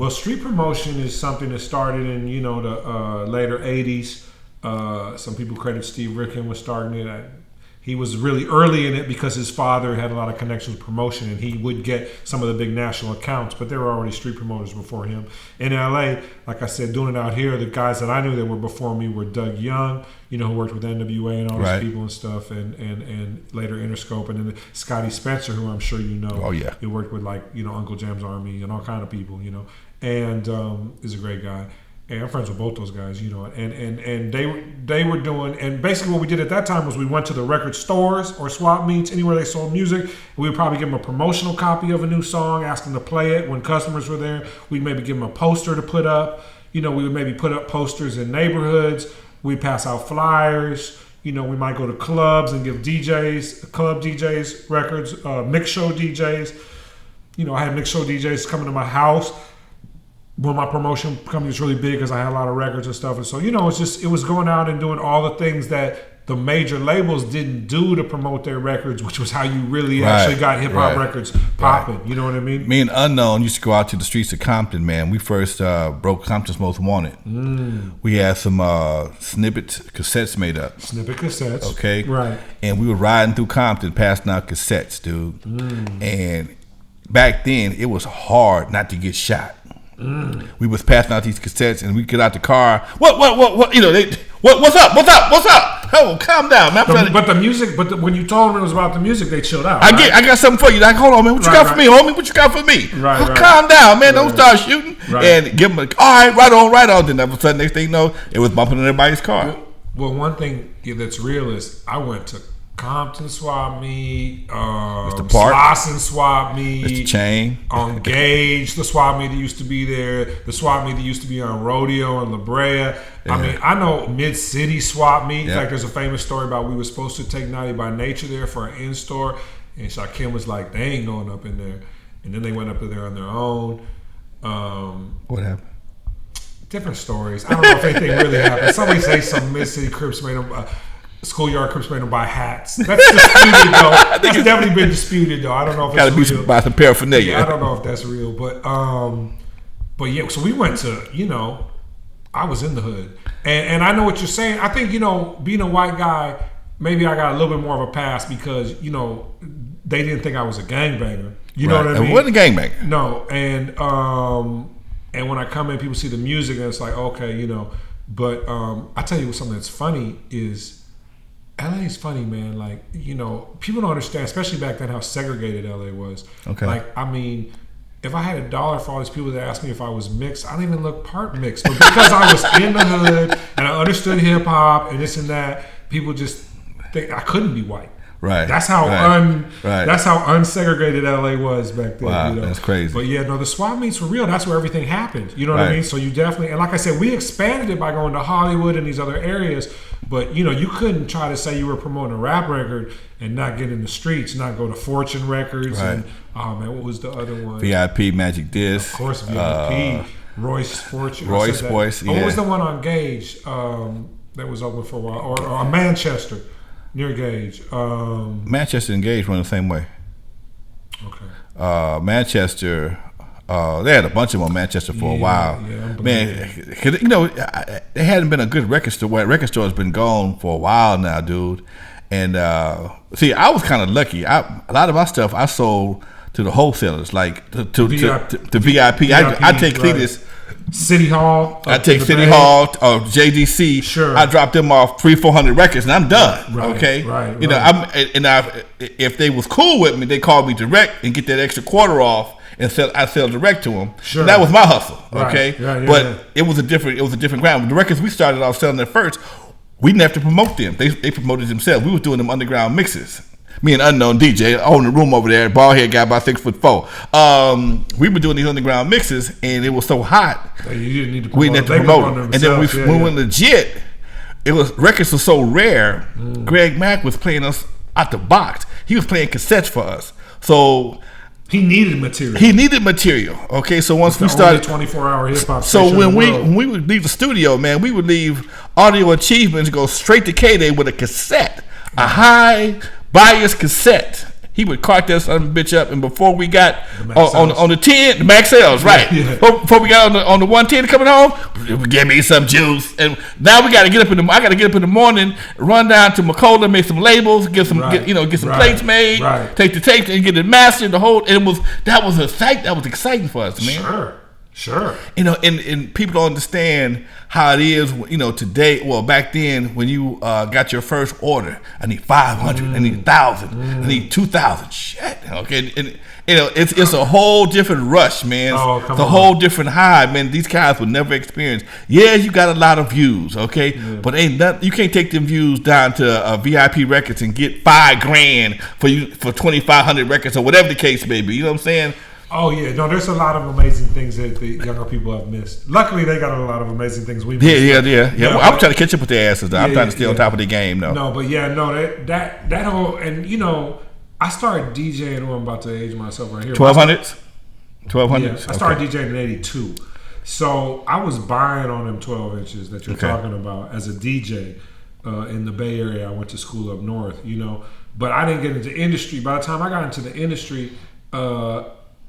Well, street promotion is something that started in the later '80s. Some people credit Steve Ricken with starting it. He was really early in it because his father had a lot of connections with promotion, and he would get some of the big national accounts. But there were already street promoters before him. In LA, like I said, doing it out here, the guys that I knew that were before me were Doug Young, who worked with N.W.A. and all those people and stuff, and later Interscope, and then Scotty Spencer, who I'm sure you know. Oh yeah, he worked with Uncle Jam's Army and all kind of people, and is a great guy. And I'm friends with both those guys, and they were doing, and basically what we did at that time was we went to the record stores or swap meets, anywhere they sold music, and we would probably give them a promotional copy of a new song, ask them to play it when customers were there. We'd maybe give them a poster to put up. We would maybe put up posters in neighborhoods. We'd pass out flyers. We might go to clubs and give club DJs records, mix show DJs. I had mix show DJs coming to my house when my promotion company was really big because I had a lot of records and stuff. And so, it was going out and doing all the things that the major labels didn't do to promote their records, which was how you really actually got hip-hop records popping. You know what I mean? Me and Unknown used to go out to the streets of Compton, man. We first broke Compton's Most Wanted. We had some snippet cassettes made up. Snippet cassettes. Okay. Right. And we were riding through Compton passing out cassettes, dude. And back then, it was hard not to get shot. We was passing out these cassettes, and we get out the car. What? What's up? Oh, calm down, man. But the music. When you told them it was about the music, they chilled out. I got something for you. Like, hold on, man. What you got for me, homie? What you got for me? Right. Calm down, man. Don't start shooting. And give them all right, right on. Then all of a sudden, next thing you know, it was bumping in everybody's car. Well, one thing that's real is I went to Compton swap meet, Slauson swap meet, Mr. Chain, on Gage, the swap meet that used to be there, the swap meet that used to be on Rodeo and La Brea. Yeah. I mean, I know Mid-City swap meet. In fact, there's a famous story about we were supposed to take Naughty by Nature there for an in-store, and Shaquem was like, they ain't going up in there. And then they went up there on their own. What happened? Different stories. I don't know if anything really happened. Somebody say some Mid-City Crips made them... Schoolyard Crips made them buy hats. That's disputed though. That's definitely been disputed though. I don't know if it's real. Gotta buy some paraphernalia. Yeah, I don't know if that's real, but yeah. So we went to, I was in the hood, and I know what you're saying. I think being a white guy, maybe I got a little bit more of a pass because they didn't think I was a gangbanger. You know what I mean? I wasn't a gangbanger. No, and when I come in, people see the music and it's like okay, But I tell you something that's funny is. LA is funny, man. Like, people don't understand, especially back then, how segregated LA was. Okay. Like, I mean, if I had $1 for all these people that asked me if I was mixed, I don't even look part mixed. But because I was in the hood and I understood hip hop and this and that, people just think I couldn't be white. Right. That's how that's how unsegregated LA was back then. Wow, that's crazy. But yeah, no, the swap meets were real. That's where everything happened. You know what I mean? So you definitely, and like I said, we expanded it by going to Hollywood and these other areas. But you couldn't try to say you were promoting a rap record and not get in the streets, not go to Fortune Records and what was the other one? VIP Magic Disc. Of course, VIP. Royce Fortune. Royce Voice. What was the one on Gage that was open for a while, or Manchester near Gage? Manchester and Gage went the same way. Okay. Manchester. They had a bunch of them on Manchester for a while. Yeah, man, there hadn't been a good record store. Record store has been gone for a while now, dude. And see, I was kind of lucky. A lot of my stuff I sold to the wholesalers, like to VIP. I take Cletus. City Hall. I take City Hall or JDC. Sure. I drop them off 300-400 records and I'm done. Right, okay. Right. If they was cool with me, they called me direct and get that extra quarter off. And I sell direct to them. Sure. That was my hustle, okay? Right. But it was a different ground. The records we started off selling at first, we didn't have to promote them. They promoted themselves. We was doing them underground mixes. Me and Unknown DJ owned the room over there. Bald head guy about 6'4". We were doing these underground mixes, and it was so hot. You didn't need to promote. We didn't have to promote them. And then when we went legit, records were so rare. Greg Mack was playing us out the box. He was playing cassettes for us. So. He needed material. Okay, so once we started 24-hour hip hop. So when we would leave the studio, man, we would leave Audio Achievements, go straight to K-Day with a cassette, a high bias cassette. he would cart that son of a bitch up, and before we got on the 10, the Max L's, right? Yeah. Before we got on the 110 coming home, give me some juice. And now we got to get up I got to get up in the morning, run down to McCullough, make some labels, get some plates made, take the tapes and get it mastered. That was exciting for us, man. Sure. And people don't understand how it is, today. Well, back then, when you got your first order, I need 500, I need 1,000, I need 2,000. Shit. Okay. And it's a whole different rush, man. It's a whole different high, man. These guys would never experience. Yeah, you got a lot of views, okay, but you can't take them views down to VIP Records and get $5,000 for 2,500 records or whatever the case may be. You know what I'm saying? Oh yeah, no. There's a lot of amazing things that the younger people have missed. Luckily, they got a lot of amazing things we missed. Yeah. Well, I'm trying to catch up with their asses. I'm trying to stay on top of the game, though. No, but that whole, and I started DJing. I'm about to age myself right here. 1200s. Yeah, I started DJing in '82, so I was buying on them 12 inches that you're talking about as a DJ in the Bay Area. I went to school up north, but I didn't get into industry. By the time I got into the industry.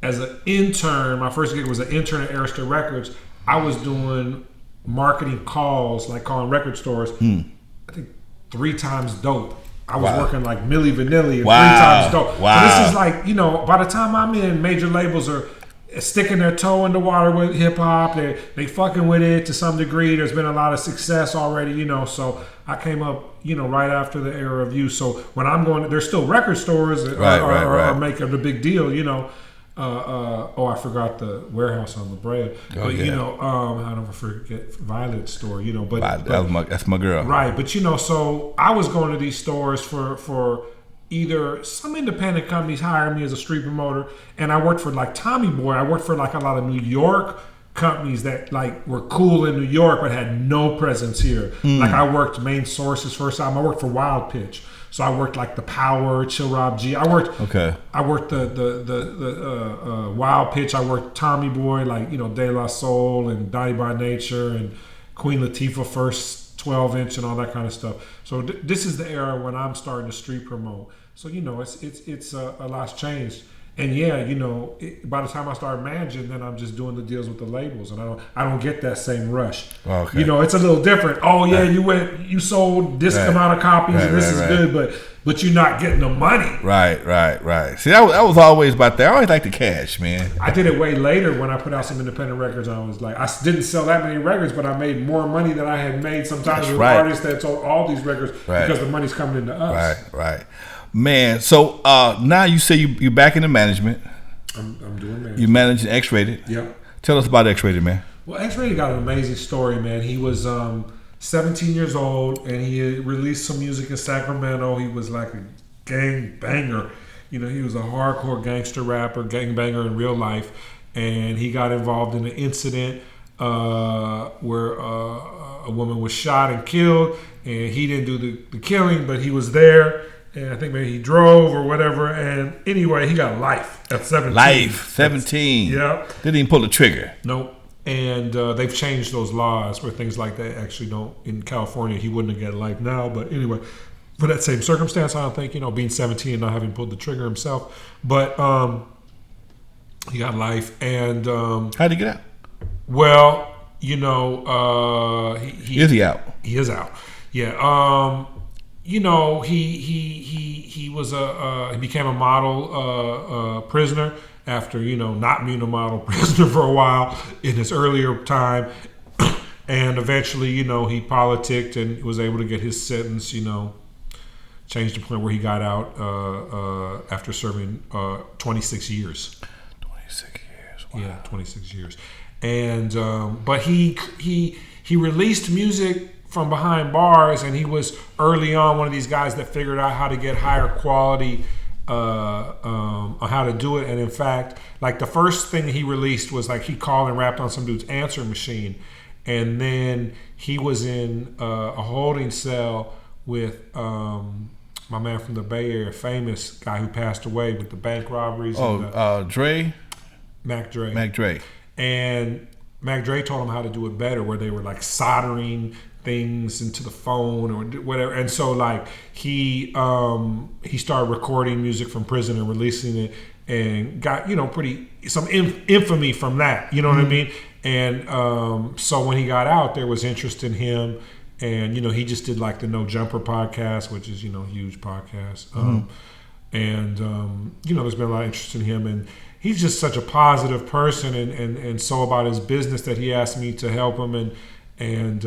As an intern, my first gig was an intern at Arista Records. I was doing marketing calls, like calling record stores. I think 3 times dope. I was working like Milli Vanilli and 3 times dope. Wow. So this is like, by the time I'm in, major labels are sticking their toe in the water with hip hop. They fucking with it to some degree. There's been a lot of success already, so I came up, right after the era of you. So when I'm going, there's still record stores that are making a big deal, I forgot the warehouse on La Brea. I'll never forget Violet store, that's my girl. Right, but so I was going to these stores for either some independent companies hired me as a street promoter, and I worked for like Tommy Boy. I worked for like a lot of New York companies that like were cool in New York but had no presence here. Like I worked Main Sources first time. I worked for Wild Pitch. So I worked like the Power, Chill Rob G. I worked the Wild Pitch. I worked Tommy Boy, like De La Soul and Donnie by Nature and Queen Latifah first 12-inch and all that kind of stuff. So this is the era when I'm starting to street promote. So it's a lot's changed. And by the time I start managing, then I'm just doing the deals with the labels, and I don't get that same rush. Okay. It's a little different. Oh yeah, you sold this amount of copies, and this is good, but you're not getting the money. Right. See, that was always about that. I always like the cash, man. I did it way later when I put out some independent records. I was like, I didn't sell that many records, but I made more money than I had made sometimes with artists that sold all these records because the money's coming into us. Right. Man, so now you say you're back into management. I'm doing management. You manage X-Rated. Yep. Tell us about X-Rated, man. Well, X-Rated got an amazing story, man. He was 17 years old, and he had released some music in Sacramento. He was like a gang banger. He was a hardcore gangster rapper, gang banger in real life, and he got involved in an incident where a woman was shot and killed, and he didn't do the killing, but he was there. And I think maybe he drove or whatever. And anyway, he got life at 17. 17. Yeah. Didn't even pull the trigger. Nope. And they've changed those laws where things like that actually don't. In California, he wouldn't have got life now. But anyway, for that same circumstance, I don't think, being 17 and not having pulled the trigger himself. But he got life. And how'd he get out? Well, is he out? He is out. Yeah. He was he became a model prisoner after not being a model prisoner for a while in his earlier time, and eventually he politicked and was able to get his sentence changed to the point where he got out after serving 26 years. 26 years. Wow. Yeah, 26 years, and but he released music from behind bars, and he was early on one of these guys that figured out how to get higher quality on how to do it. And in fact, like the first thing he released was like he called and rapped on some dude's answer machine, and then he was in a holding cell with my man from the Bay Area, famous guy who passed away with the bank robberies. Dre? Mac Dre. Mac Dre. And Mac Dre told him how to do it better, where they were like soldering things into the phone or whatever. And so like he started recording music from prison and releasing it, and got pretty some infamy from that. You know what I mean? And so when he got out, there was interest in him. And he just did like the No Jumper podcast, which is huge podcast. And there's been a lot of interest in him, and he's just such a positive person, and so about his business that he asked me to help him, and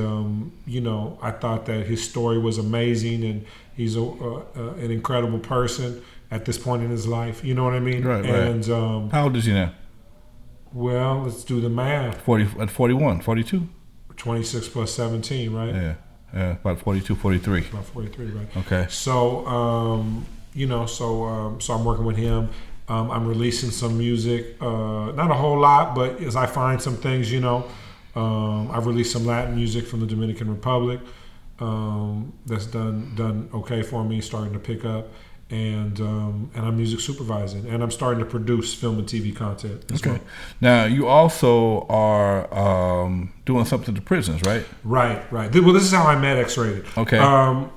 I thought that his story was amazing, and he's an incredible person at this point in his life. You know what I mean? Right. And how old is he now? Well, let's do the math. 41, 42? 26 plus 17, right? Yeah, about 42, 43. About 43, right? Okay. So, so I'm working with him. I'm releasing some music, not a whole lot, but as I find some things, I've released some Latin music from the Dominican Republic that's done okay for me, starting to pick up. And I'm music supervising, and I'm starting to produce film and TV content as well. Now you also are doing something to prisons, right? Right. Well, this is how I met X-Rated. Okay. A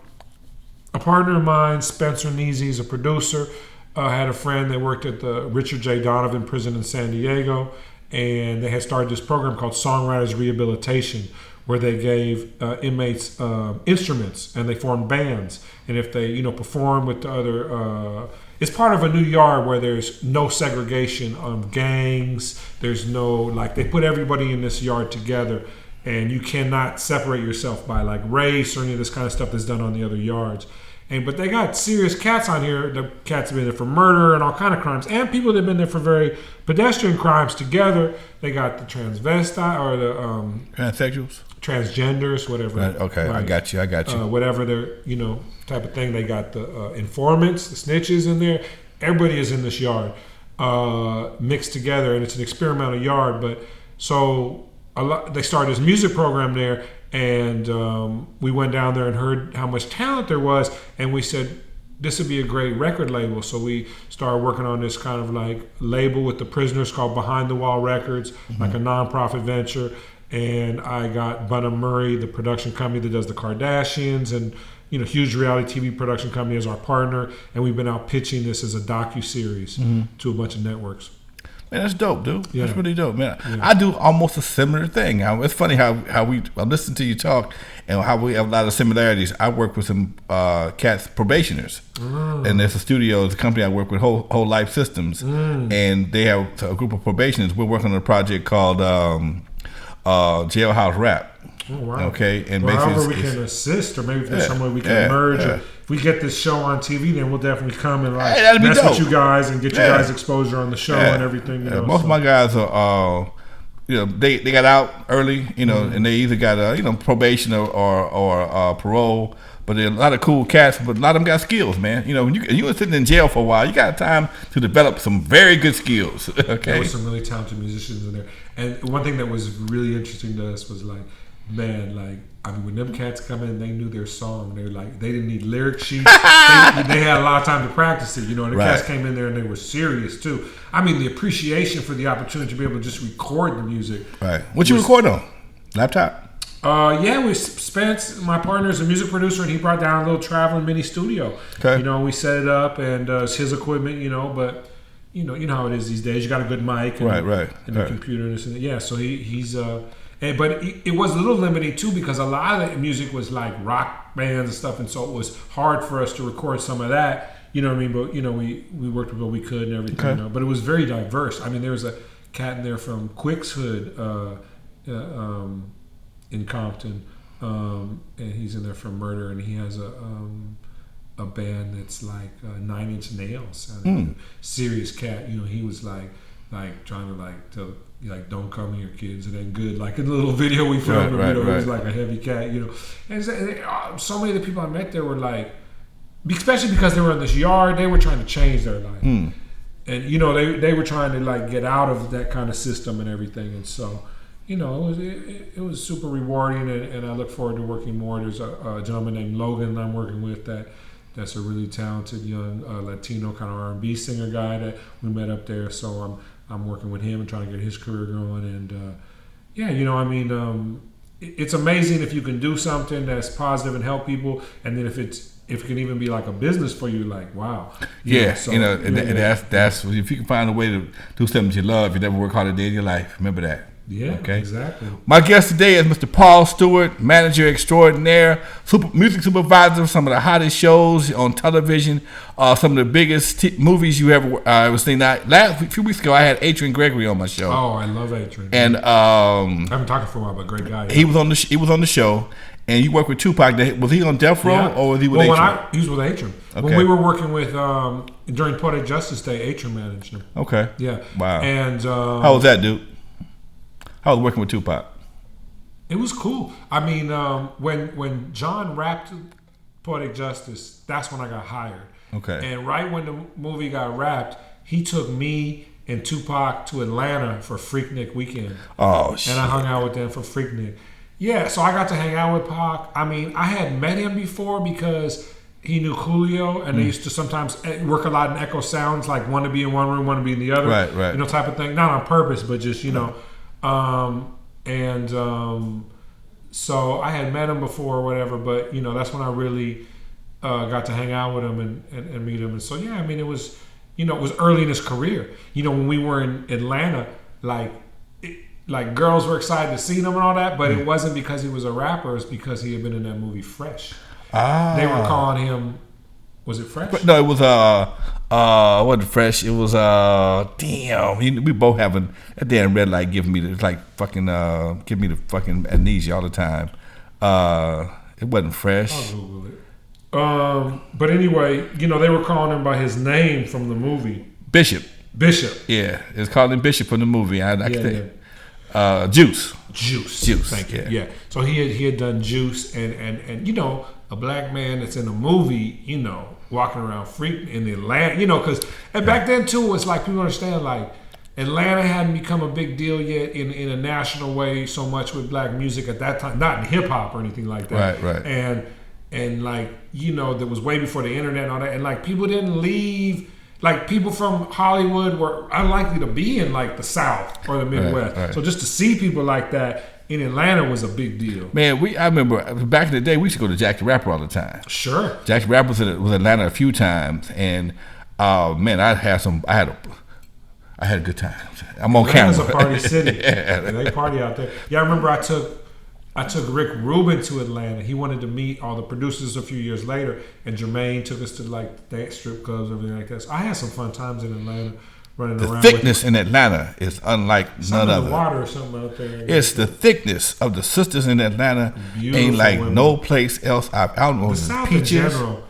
partner of mine, Spencer Neasy, is a producer. Had a friend that worked at the Richard J. Donovan prison in San Diego, and they had started this program called Songwriters Rehabilitation, where they gave inmates instruments, and they formed bands. And if they, perform with the other, it's part of a new yard where there's no segregation of gangs. There's no, they put everybody in this yard together, and you cannot separate yourself by race or any of this kind of stuff that's done on the other yards. But they got serious cats on here. The cats have been there for murder and all kind of crimes, and people that have been there for very pedestrian crimes together. They got the transvestite or the transsexuals, transgenders, whatever. Right, okay, right. I got you. Whatever they're, type of thing. They got the informants, the snitches in there. Everybody is in this yard mixed together, and it's an experimental yard. But so they started this music program there. And we went down there and heard how much talent there was, and we said this would be a great record label. So we started working on this kind of label with the prisoners called Behind the Wall Records, like a nonprofit venture. And I got Bunham Murray, the production company that does the Kardashians, and huge reality TV production company, as our partner. And we've been out pitching this as a docu-series to a bunch of networks. Man, that's dope, dude. Yeah. That's really dope, man. Yeah. I do almost a similar thing. It's funny how I listen to you talk and how we have a lot of similarities. I work with some cats, probationers. And there's a studio, it's a company I work with, Whole Life Systems. And they have a group of probationers. We're working on a project called Jailhouse Rap. Oh, wow. Okay, and however we can assist, or maybe if there's some way we can merge. Or if we get this show on TV, then we'll definitely come and mess with you guys and get you guys exposure on the show and everything. Most of my guys are, they got out early, and they either got probation or parole. But there are a lot of cool cats, but a lot of them got skills, man. When you were sitting in jail for a while, you got time to develop some very good skills. Okay, there were some really talented musicians in there, and one thing that was really interesting to us was man, when them cats come in, they knew their song. They were they didn't need lyric sheets. They had a lot of time to practice it, and the cats came in there and they were serious too. I mean, the appreciation for the opportunity to be able to just record the music. Right. What you record on? Laptop? We Spence, my partner, is a music producer, and he brought down a little traveling mini studio. Okay. We set it up, and it's his equipment, but you know how it is these days. You got a good mic, and, and a computer, and this and that. Yeah. So he's. But it was a little limiting too, because a lot of the music was rock bands and stuff, and so it was hard for us to record some of that. You know what I mean? But we worked with what we could and everything. Okay. But it was very diverse. I mean, there was a cat in there from Quick's Hood in Compton, and he's in there from Murder, and he has a band that's 9 Inch Nails. Serious cat. He was trying to don't come here, kids. It ain't good. In the little video we filmed, it was a heavy cat, And so many of the people I met there were especially because they were in this yard, they were trying to change their life, and they were trying to get out of that kind of system and everything. And so, it was super rewarding, and I look forward to working more. There's a gentleman named Logan I'm working with that's a really talented young Latino kind of R&B singer guy that we met up there. So I'm working with him and trying to get his career going. And it's amazing if you can do something that's positive and help people, and then if it can even be like a business for you, like wow. That's if you can find a way to do something that you love, you never work hard a day in your life. Remember that. Yeah, okay. Exactly. My guest today is Mr. Paul Stewart, manager extraordinaire, music supervisor of some of the hottest shows on television, some of the biggest movies you ever seen. Now, a few weeks ago, I had Adrian Gregory on my show. Oh, I love Adrian. And I haven't talked for a while, but great guy. Yeah. He was on the show, and you worked with Tupac. Was he on Death Row or was he with Adrian? He was with Adrian. Okay. When we were working with during Poetic Justice Day, Adrian managed him. Okay. Yeah. Wow. And how was that, dude? I was working with Tupac. It was cool. I mean, when John rapped Poetic Justice, that's when I got hired. Okay. And right when the movie got wrapped, he took me and Tupac to Atlanta for Freaknik weekend. Oh, shit. And I hung out with them for Freaknik. Yeah, so I got to hang out with Pac. I mean, I had met him before because he knew Coolio, and they used to sometimes work a lot in echo sounds, like one to be in one room, one to be in the other. Right. You know, type of thing. Not on purpose, but just, you know. So I had met him before or whatever, but you know that's when I really got to hang out with him and meet him. And so yeah, I mean it was early in his career. You know, when we were in Atlanta, like girls were excited to see him and all that, but it wasn't because he was a rapper. It's because he had been in that movie Fresh. They were calling him. Was it Fresh? No, it was wasn't Fresh. It was damn. We both having that damn red light giving me the give me the fucking amnesia all the time. It wasn't Fresh. I'll Google it. But anyway, you know they were calling him by his name from the movie. Bishop. Yeah, it's called him Bishop from the movie. Juice. Thank you. Yeah. So he had done Juice and you know a black man that's in a movie, you know, walking around freaking in Atlanta, you know, because back then too, it's like people understand like Atlanta hadn't become a big deal yet in a national way so much with black music at that time, not in hip hop or anything like that. Right. And like you know that was way before the internet and all that, and like people didn't leave. Like people from Hollywood were unlikely to be in like the South or the Midwest. Right. So just to see people like that in Atlanta was a big deal. Man, I remember back in the day we used to go to Jack the Rapper all the time. Sure. Jack the Rapper was in Atlanta a few times, and man, I had a good time. I'm on camera. Atlanta's a party city. Yeah, they party out there. Yeah, I remember I took Rick Rubin to Atlanta. He wanted to meet all the producers a few years later, and Jermaine took us to like dance strip clubs and everything like that. So I had some fun times in Atlanta running around. The thickness in Atlanta is unlike none other. The water or something out there. It's the thickness of the sisters in Atlanta. Beautiful ain't like women. no place else I've out on the South Peaches. In general.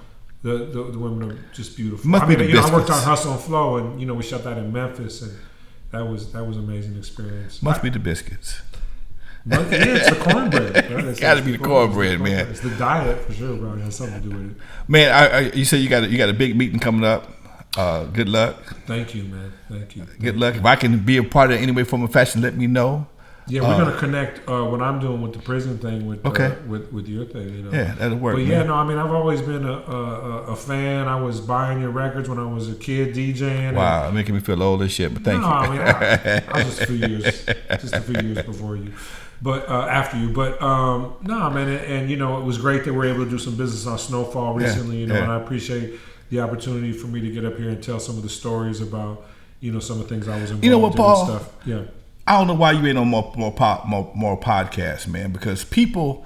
The women are just beautiful. Must be the biscuits. I worked on Hustle and Flow, and you know we shot that in Memphis, and that was an amazing experience. Must be the biscuits. But yeah, it's the cornbread. It's got to be the cornbread, man. It's the diet for sure, bro. It has something to do with it. Man, you said you got a big meeting coming up. Good luck. Thank you, man. Thank you. Good luck. If I can be a part of it any way, form, or fashion, let me know. Yeah, we're gonna connect what I'm doing with the prison thing with your thing. You know. Yeah, that'll work. But yeah, no, I mean I've always been a fan. I was buying your records when I was a kid DJing. Wow, making me feel old as shit. But thank you. I mean I was just a few years before you. But after you, no, man, and you know it was great that we were able to do some business on Snowfall recently, and I appreciate the opportunity for me to get up here and tell some of the stories about some of the things I was involved in. You know what, Paul? And stuff. Yeah, I don't know why you ain't on more podcasts, man, because people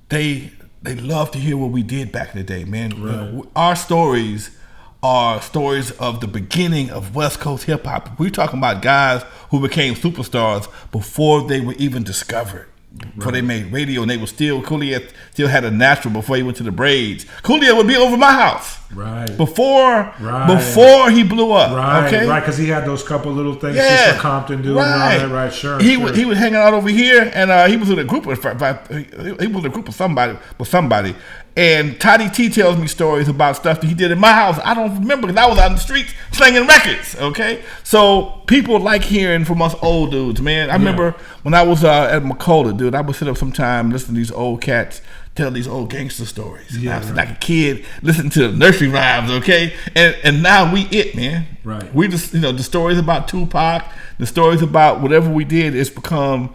they love to hear what we did back in the day, man. Right. Our stories are stories of the beginning of West Coast hip hop. We're talking about guys who became superstars before they were even discovered. Right. Before they made radio, and they were Coolio still had a natural before he went to the braids. Coolio would be over my house. Right. Before he blew up. Right. Okay. Right. Because he had those couple little things. Yeah. Compton dude. Right. And all that. Right. Sure. He was hanging out over here, and he was in a group with somebody. And Toddy T tells me stories about stuff that he did in my house. I don't remember because I was out in the streets slinging records. Okay, so people like hearing from us old dudes, man. I remember when I was at Macola, dude. I would sit up sometime listening to these old cats tell these old gangster stories. Yeah, I was like a kid listening to nursery rhymes. Okay, and now we man. Right. We just the stories about Tupac, the stories about whatever we did. It's become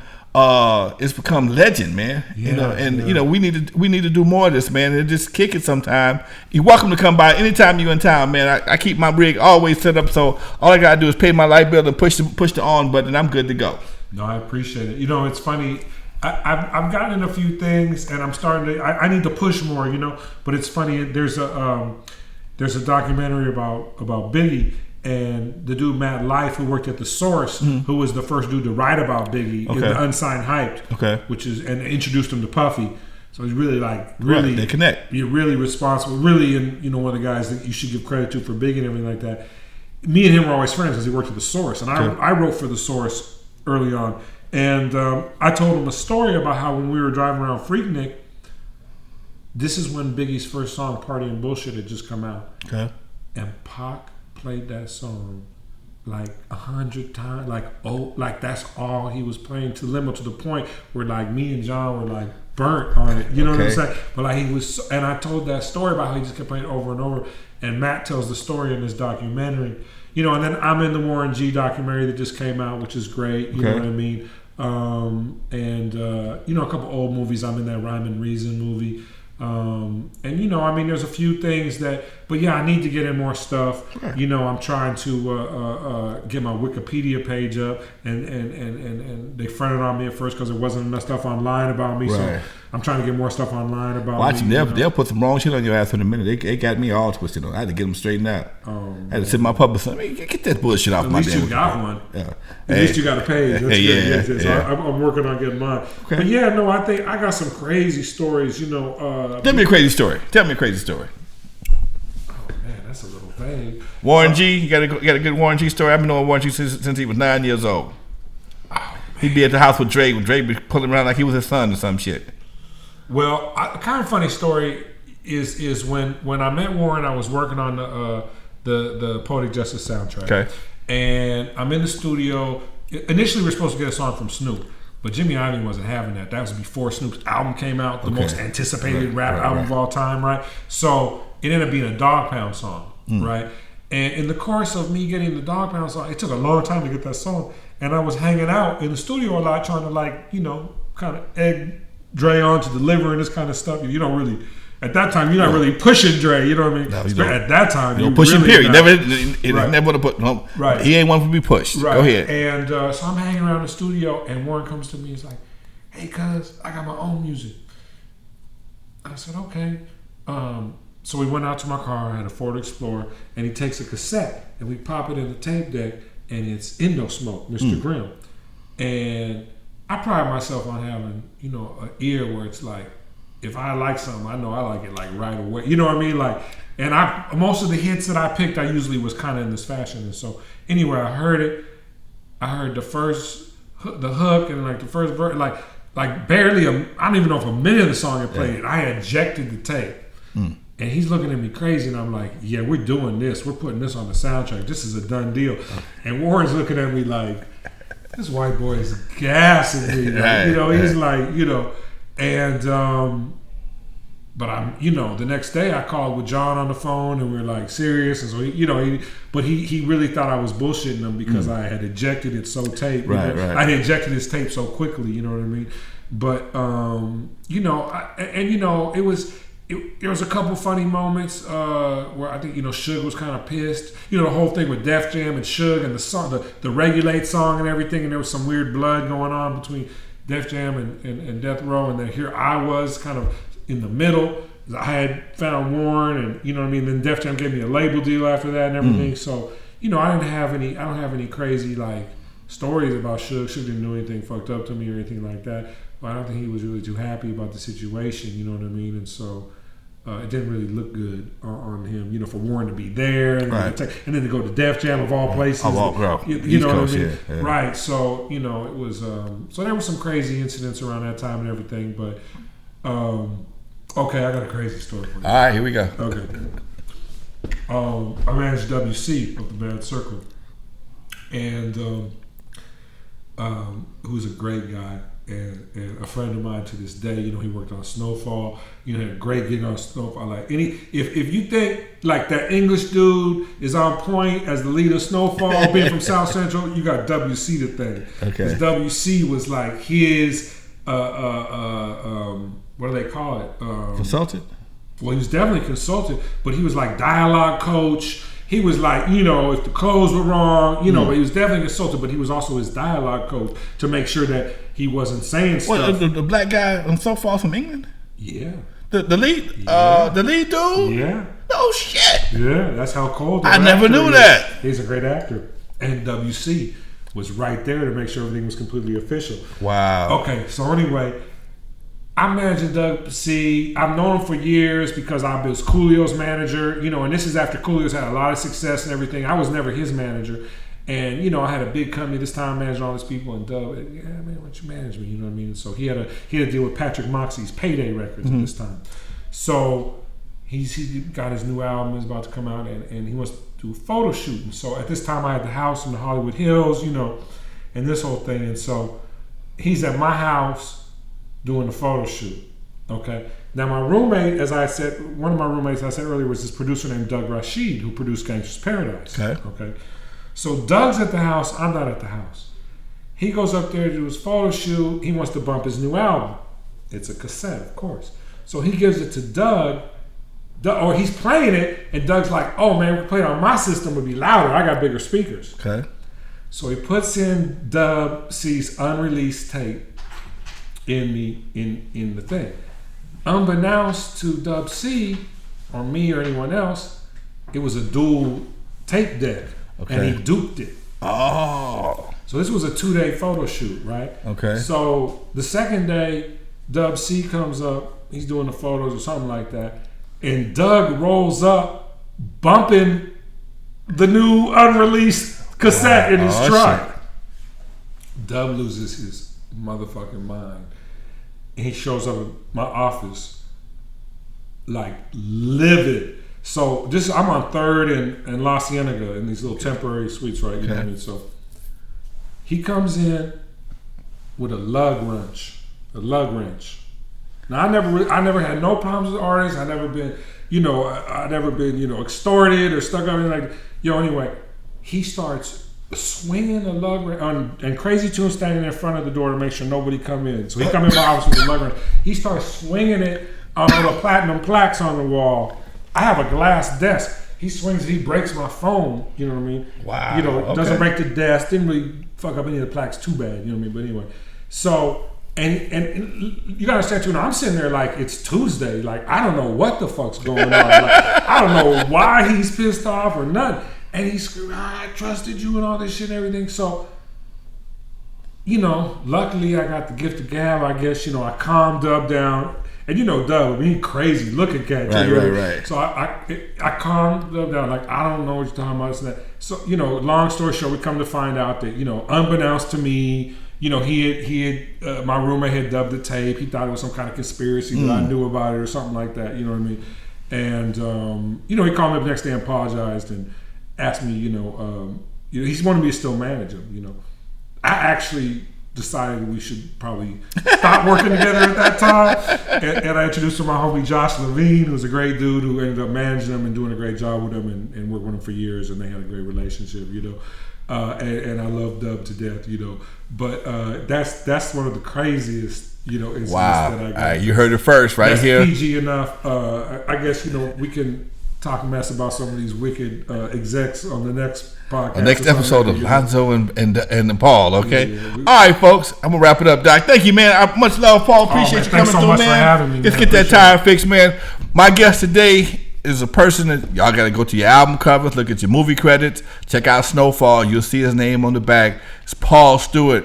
it's become legend, man. We need to do more of this, man, and just kick it sometime. You're welcome to come by anytime you're in town, man. I keep my rig always set up, so all I gotta do is pay my light bill and push the on button, and I'm good to go. No, I appreciate it. It's funny. I've gotten in a few things, and I'm starting to. I need to push more, But it's funny. There's a documentary about Biggie. And the dude Matt Life, who worked at The Source, who was the first dude to write about Biggie in the Unsigned Hyped, which is, and introduced him to Puffy. So he's really they connect. You're really responsible, really, and one of the guys that you should give credit to for Biggie and everything like that. Me and him were always friends because he worked at The Source, and I wrote for The Source early on, and I told him a story about how when we were driving around Freaknik, this is when Biggie's first song, "Party and Bullshit," had just come out, and Pac played that song like 100 times, like that's all he was playing, to the point where like me and John were like burnt on it, you know what I'm saying? But like he was, and I told that story about how he just kept playing it over and over. And Matt tells the story in this documentary, and then I'm in the Warren G documentary that just came out, which is great, you know what I mean? A couple old movies. I'm in that Rhyme and Reason movie. There's a few things but I need to get in more stuff. I'm trying to get my Wikipedia page up, and they fronted on me at first because there wasn't enough stuff online about me. So I'm trying to get more stuff online about me. They'll put some wrong shit on your ass in a minute. They got me all twisted on. I had to get them straightened out. I had to sit my publicist. Get that bullshit off my damn. At least you got one. Yeah. At least you got a page. That's good. So I'm working on getting mine. Okay. But I think I got some crazy stories. Tell me a crazy story. Oh man, that's a little vague. Warren G, you got a good Warren G story. I've been knowing Warren G since he was 9 years old. He'd be at the house with Dre. When Dre be pulling around like he was his son or some shit. Well, a kind of funny story is when I met Warren, I was working on the Poetic Justice soundtrack. Okay. And I'm in the studio. Initially, we were supposed to get a song from Snoop, but Jimmy Iovine wasn't having that. That was before Snoop's album came out, the most anticipated rap album of all time, right? So it ended up being a Dog Pound song, right? And in the course of me getting the Dog Pound song, it took a long time to get that song. And I was hanging out in the studio a lot, trying to kind of egg Dre on to delivering this kind of stuff. You don't really, at that time, you're not really pushing Dre. You know what I mean? No, at that time, you pushing. Really period. Never to put. No, right. He ain't one to be pushed. Right. Go ahead. And so I'm hanging around the studio, and Warren comes to me. He's like, "Hey, cuz, I got my own music." I said, "Okay." So we went out to my car. I had a Ford Explorer, and he takes a cassette, and we pop it in the tape deck, and it's Indo Smoke, Mr. Grimm. And I pride myself on having, an ear where it's like, if I like something, I know I like it like right away. You know what I mean? Like, and most of the hits that I picked, I usually was kind of in this fashion. And so anyway, I heard it. I heard the hook and like the first verse, like barely I don't even know if a minute of the song had played. I ejected the tape. And he's looking at me crazy, and I'm like, yeah, we're doing this. We're putting this on the soundtrack. This is a done deal. And Warren's looking at me like, this white boy is gassing me. He's like, and, but I'm, the next day I called with John on the phone, and we were like serious. And so, he really thought I was bullshitting him because I had ejected it so tape. Right. I had ejected his tape so quickly, you know what I mean? But, there was a couple funny moments where I think Suge was kind of pissed. The whole thing with Def Jam and Suge and the song, the Regulate song and everything, and there was some weird blood going on between Def Jam and Death Row, and then here I was kind of in the middle. I had found Warren, and then Def Jam gave me a label deal after that and everything. So I don't have any crazy like stories about Suge. Suge didn't do anything fucked up to me or anything like that. But I don't think he was really too happy about the situation. You know what I mean? And so. It didn't really look good on him, for Warren to be there, and, and then to go to Def Jam of all places. You know what I mean? Yeah. Right. So it was. So there were some crazy incidents around that time and everything. But okay, I got a crazy story for you. All right, here we go. Okay. I managed W.C. of the Bad Circle, and who's a great guy. And a friend of mine to this day, you know, he worked on Snowfall. You know, had a great gig on Snowfall. Like if you think like that English dude is on point as the lead of Snowfall, being from South Central, you got WC to thank. Okay. Because WC was like his what do they call it? Consultant? Well, he was definitely consultant, but he was like dialogue coach. He was like, you know, if the clothes were wrong, you know, but he was definitely a consultant, but he was also his dialogue coach to make sure that he wasn't saying stuff. What, the black guy on Snowfall from England? Yeah. The lead the lead dude? Yeah. No shit. Yeah, that's how cold I never knew that. He's a great actor. N.W.A. was right there to make sure everything was completely official. Wow. Okay, so anyway, I'm managing N.W.A. I've known him for years because I was Coolio's manager, you know, and this is after Coolio's had a lot of success and everything. I was never his manager. And, you know, I had a big company this time managing all these people, and Dub, yeah, man, why don't you manage me? You know what I mean? So he had to deal with Patrick Moxey's Payday Records at this time. So he got his new album is about to come out, and he wants to do a photo shoot. And so at this time I had the house in the Hollywood Hills, you know, and this whole thing. And so he's at my house doing the photo shoot. Okay. Now my roommate, as I said, one of my roommates I said earlier was this producer named Doug Rashid who produced Gangsta's Paradise. Okay. So Doug's at the house, I'm not at the house. He goes up there to do his photo shoot. He wants to bump his new album. It's a cassette, of course. So he gives it to Doug, or he's playing it, and Doug's like, oh man, we play it on my system, it would be louder. I got bigger speakers. Okay. So he puts in Dub-C's unreleased tape in the thing. Unbeknownst to Dub-C or me or anyone else, it was a dual tape deck. Okay. And he duped it. Oh. So this was a 2-day photo shoot, right? Okay. So the second day, Dub-C comes up, he's doing the photos or something like that, and Doug rolls up, bumping the new unreleased cassette in his truck. Shit. Dub loses his motherfucking mind. And he shows up at my office like livid. So I'm on 3rd and La Cienega in these little temporary suites, right? You know what I mean? So he comes in with a lug wrench. Now I never had no problems with artists. I never been, extorted or stuck up in like. Anyway, he starts swinging the lug wrench and Crazy Tune standing in front of the door to make sure nobody come in. So he come in my office with the lug wrench. He starts swinging it on the platinum plaques on the wall. I have a glass desk. He swings it, he breaks my phone, you know what I mean? Wow. Doesn't break the desk, didn't really fuck up any of the plaques too bad, you know what I mean? But anyway. So, and you gotta understand too, now I'm sitting there like it's Tuesday, like I don't know what the fuck's going on. Like, I don't know why he's pissed off or nothing. And he's screaming, I trusted you and all this shit and everything. So, luckily I got the gift of gab, I guess, I calmed Dub down. And Dub, being crazy looking cat. Right. So I calmed Dub down, like, I don't know what you're talking about. And that. So, long story short, we come to find out that, unbeknownst to me, he had my roommate had dubbed the tape. He thought it was some kind of conspiracy that I knew about it or something like that, you know what I mean? And, he called me up the next day and apologized and asked me, he wanted me to still manage him, I actually decided we should probably stop working together at that time. And I introduced him to my homie Josh Levine, who's a great dude who ended up managing him and doing a great job with him and worked with him for years, and they had a great relationship, and I love Dub to death, But that's one of the craziest, incidents that I got. You heard it first right here. PG enough. I guess, we can talk mess about some of these wicked execs on the next podcast. The next episode of Alonzo and Paul, okay? Yeah. All right, folks, I'm going to wrap it up, Doc. Thank you, man. Much love, Paul. Appreciate you coming through, man. For having me, Let's get that tire fixed, man. My guest today is a person that y'all got to go to your album covers, look at your movie credits, check out Snowfall. You'll see his name on the back. It's Paul Stewart,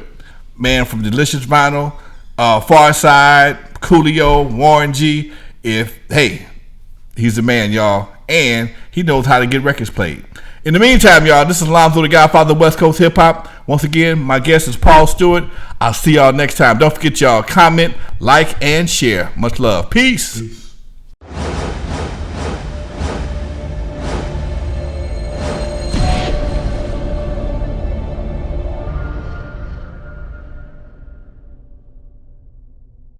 man, from Delicious Vinyl, Pharcyde, Coolio, Warren G. He's the man, y'all. And he knows how to get records played. In the meantime, y'all, this is Alonzo, the Godfather of West Coast Hip Hop. Once again, my guest is Paul Stewart. I'll see y'all next time. Don't forget, y'all, comment, like, and share. Much love. Peace.